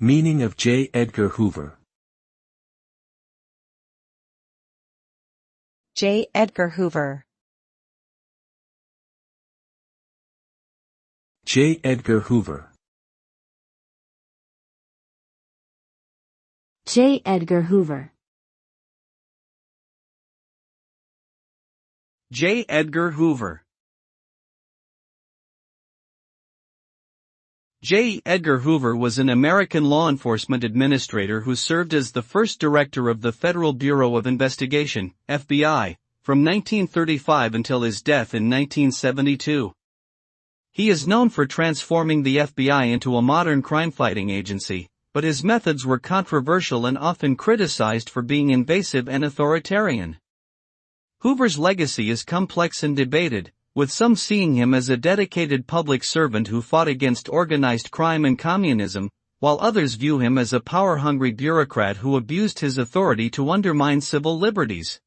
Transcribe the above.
Meaning of J Edgar Hoover. J Edgar Hoover. J Edgar Hoover. J Edgar Hoover. J Edgar Hoover. J. Edgar Hoover was an American law enforcement administrator who served as the first director of the Federal Bureau of Investigation, FBI, from 1935 until his death in 1972. He is known for transforming the FBI into a modern crime-fighting agency, but his methods were controversial and often criticized for being invasive and authoritarian. Hoover's legacy is complex and debated, with some seeing him as a dedicated public servant who fought against organized crime and communism, while others view him as a power-hungry bureaucrat who abused his authority to undermine civil liberties.